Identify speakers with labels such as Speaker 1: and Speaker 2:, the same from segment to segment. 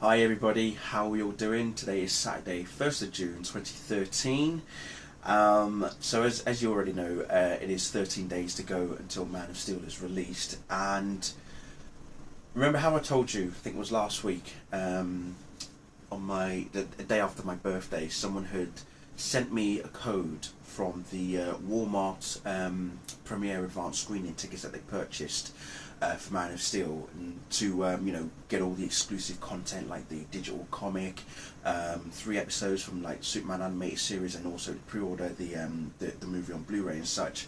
Speaker 1: Hi everybody, how are we all doing? Today is Saturday, 1st of June 2013. So as you already know, it is 13 days to go until Man of Steel is released. And remember how I told you, I think it was last week, on the day after my birthday, someone had sent me a code from the Walmart premiere advanced screening tickets that they purchased for Man of Steel, and to get all the exclusive content like the digital comic, 3 episodes from like Superman animated series, and also to pre-order the movie on Blu-ray and such.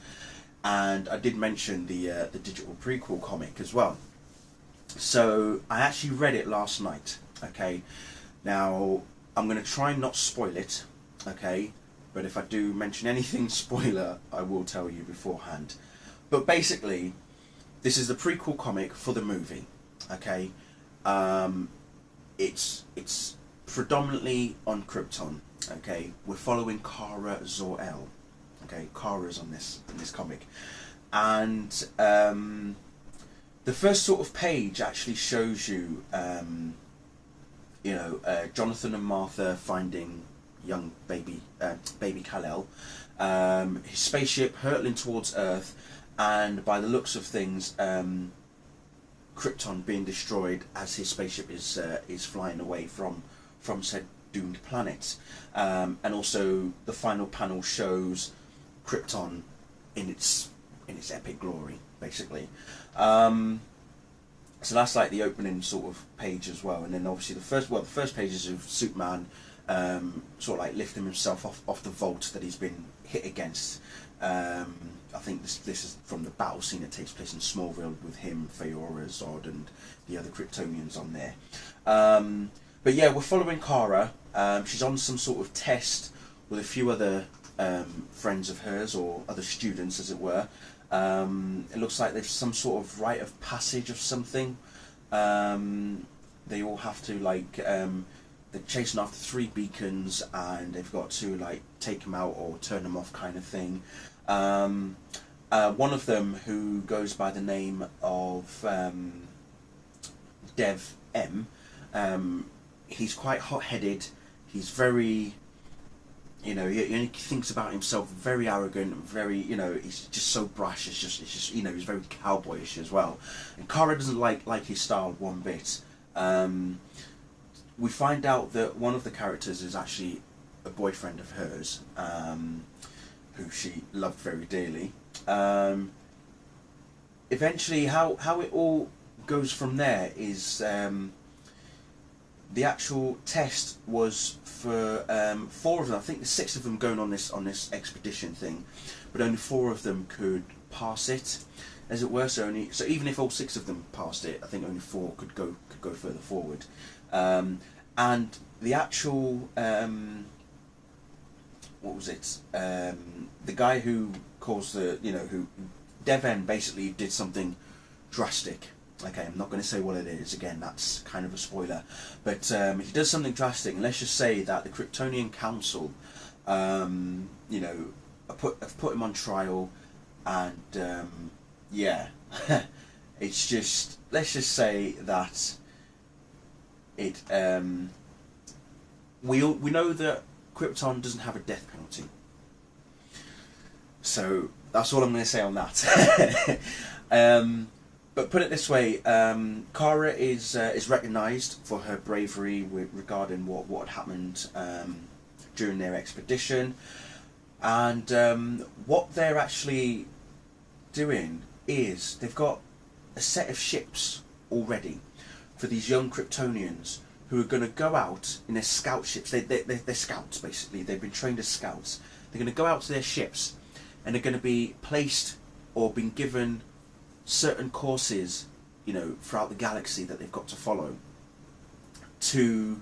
Speaker 1: And I did mention the digital prequel comic as well. So I actually read it last night. Okay, now I'm going to try and not spoil it. Okay, but if I do mention anything spoiler, I will tell you beforehand. But basically, this is the prequel comic for the movie. Okay, it's predominantly on Krypton. Okay, we're following Kara Zor-El. Okay, Kara's on this comic, and the first sort of page actually shows you, Jonathan and Martha finding young baby Kal-El, his spaceship hurtling towards Earth, and by the looks of things, Krypton being destroyed as his spaceship is flying away from said doomed planet. And also the final panel shows Krypton in its epic glory, basically. So that's like the opening sort of page as well, and then obviously the first page is of Superman sort of like lifting himself off the vault that he's been hit against. I think this is from the battle scene that takes place in Smallville with him, Faora, Zod, and the other Kryptonians on there. But yeah, we're following Kara. She's on some sort of test with a few other friends of hers, or other students as it were. It looks like there's some sort of rite of passage of something. They all have to they're chasing after 3 beacons, and they've got to like take them out or turn them off, kind of thing. One of them, who goes by the name of Dev M, he's quite hot-headed. He's very, he thinks about himself, very arrogant, very, he's just so brash. It's just, he's very cowboyish as well. And Kara doesn't like his style one bit. We find out that one of the characters is actually a boyfriend of hers, who she loved very dearly. Eventually, how it all goes from there is the actual test was for 4 of them. I think there's 6 of them going on this expedition thing, but only 4 of them could pass it, as it were. So even if all 6 of them passed it, I think only 4 could go further forward. And the actual what was it? The guy who caused who Dev M basically did something drastic. Okay, I'm not going to say what it is. Again, that's kind of a spoiler. But he does something drastic, and let's just say that the Kryptonian Council, have put him on trial, and yeah, it's just, let's just say that it. We know that Krypton doesn't have a death penalty, so that's all I'm going to say on that. But put it this way, Kara is recognised for her bravery regarding what had happened during their expedition, and what they're actually doing is they've got a set of ships already for these young Kryptonians who are going to go out in their scout ships. They're scouts, basically. They've been trained as scouts. They're going to go out to their ships, and they're going to be placed or been given certain courses, throughout the galaxy that they've got to follow to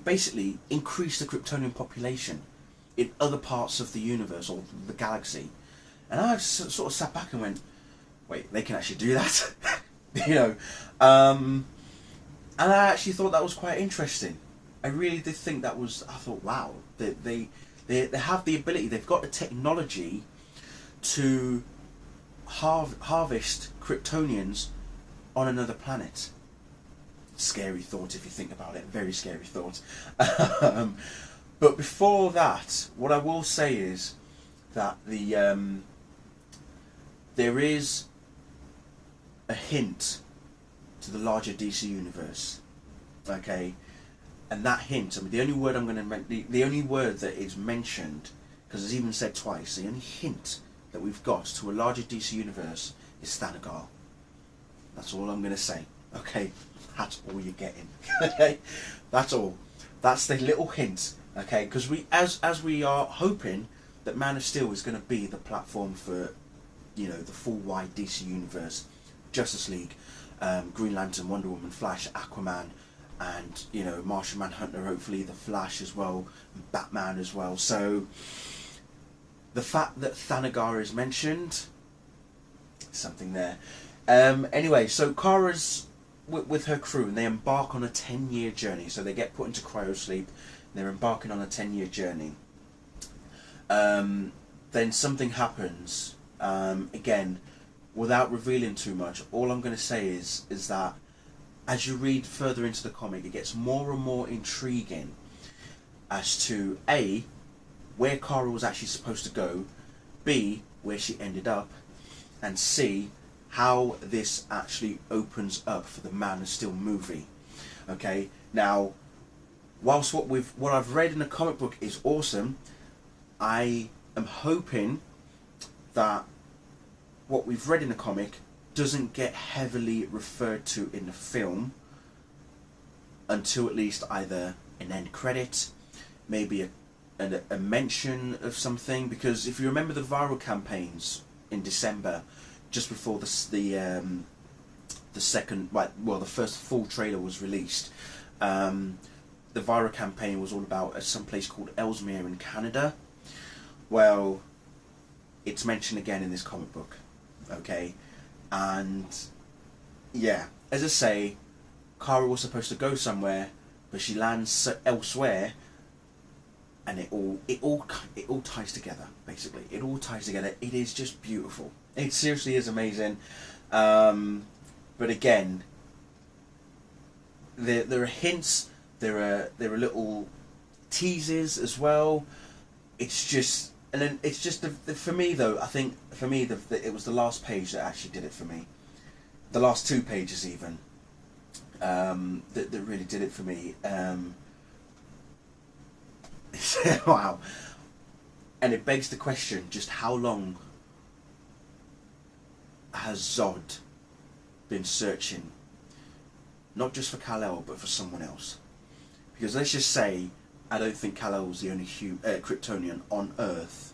Speaker 1: basically increase the Kryptonian population in other parts of the universe or the galaxy. And I sort of sat back and went, wait, they can actually do that? And I actually thought that was quite interesting. I really did think that was, I thought, wow, they have the ability, they've got the technology to harvest Kryptonians on another planet. scary thought if you think about it. Very scary thought. But before that, what I will say is that there is a hint to the larger DC universe, okay, and that hint, I mean, the only word I'm going to the only word that is mentioned, because it's even said twice, the only hint that we've got to a larger DC universe is Thanagar. That's all I'm going to say, okay. That's all you're getting. Okay, that's all. That's the little hint. Okay, because as we are hoping that Man of Steel is going to be the platform for, you know, the full wide DC universe, Justice League, Green Lantern, Wonder Woman, Flash, Aquaman, and, you know, Martian Manhunter, hopefully the Flash as well, and Batman as well. So the fact that Thanagar is mentioned, something there. Anyway, so Kara's with her crew, and they embark on a 10-year journey. So they get put into cryosleep, and they're embarking on a 10-year journey. Then something happens. Again, without revealing too much, all I'm going to say is that as you read further into the comic, it gets more and more intriguing as to A, where Kara was actually supposed to go, B, where she ended up, and C, how this actually opens up for the Man of Steel movie. Okay, now, whilst what I've read in the comic book is awesome, I am hoping that what we've read in the comic doesn't get heavily referred to in the film until at least either an end credit, maybe a mention of something. Because if you remember the viral campaigns in December, just before the second, well, the first full trailer was released, the viral campaign was all about some place called Ellesmere in Canada. Well, it's mentioned again in this comic book, okay, and yeah, as I say, Kara was supposed to go somewhere, but she lands elsewhere, and it all ties together. Basically, it all ties together. It is just beautiful. It seriously is amazing. But again, there are hints. There are little teases as well. It's just, and then it's just for me though. I think for me it was the last page that actually did it for me. The last two pages even. That really did it for me. Wow. And it begs the question, just how long has Zod been searching, not just for Kal-El, but for someone else? Because let's just say, I don't think Kal-El was the only Kryptonian on Earth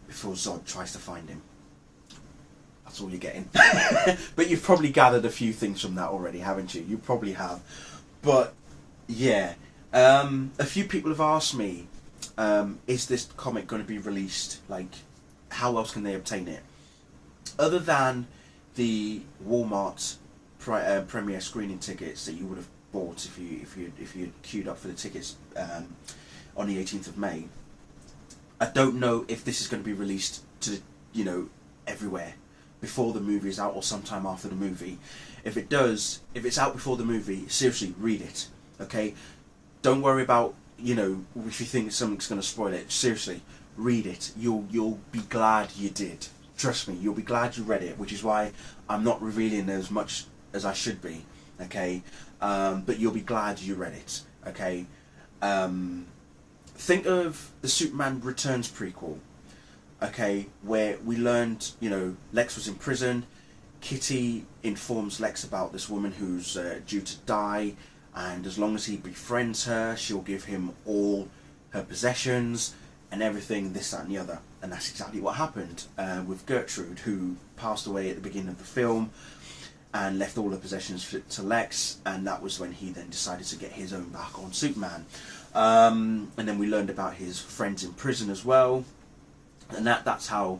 Speaker 1: before Zod tries to find him. That's all you're getting. But you've probably gathered a few things from that already, haven't you? You probably have. But, yeah. A few people have asked me, is this comic going to be released? Like, how else can they obtain it? Other than the Walmart premiere screening tickets that you would have bought if you queued up for the tickets on the 18th of May. I don't know if this is going to be released to, you know, everywhere before the movie is out or sometime after the movie. If it does, if it's out before the movie, seriously, read it. Okay, don't worry about, you know, if you think something's going to spoil it. Seriously, read it. You'll be glad you did. Trust me, you'll be glad you read it, which is why I'm not revealing as much as I should be, okay? But you'll be glad you read it, okay? Think of the Superman Returns prequel, okay, where we learned, you know, Lex was in prison, Kitty informs Lex about this woman who's due to die, and as long as he befriends her, she'll give him all her possessions, and everything, this, that and the other. And that's exactly what happened with Gertrude, who passed away at the beginning of the film and left all her possessions to Lex, and that was when he then decided to get his own back on Superman. And then we learned about his friends in prison as well, and that's how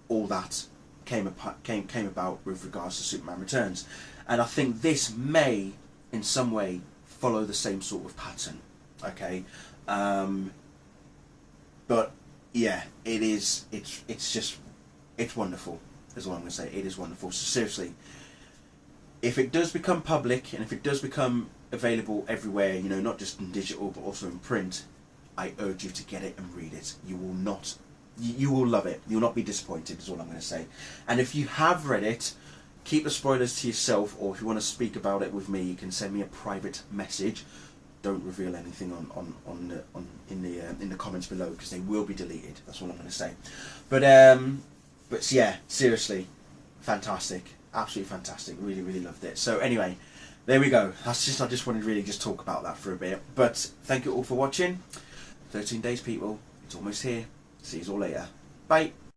Speaker 1: all that came about with regards to Superman Returns. And I think this may, in some way, follow the same sort of pattern, okay? But yeah, it's wonderful, is all I'm going to say. It is wonderful. So seriously, if it does become public, and if it does become available everywhere, you know, not just in digital but also in print, I urge you to get it and read it. You will not, you will love it. You'll not be disappointed, is all I'm going to say. And if you have read it, keep the spoilers to yourself, or if you want to speak about it with me, you can send me a private message. Don't reveal anything in the comments below, because they will be deleted. That's all I'm going to say. But yeah, seriously, fantastic, absolutely fantastic. Really, really loved it. So anyway, there we go. I just wanted to really just talk about that for a bit. But thank you all for watching. 13 days, people. It's almost here. See you all later. Bye.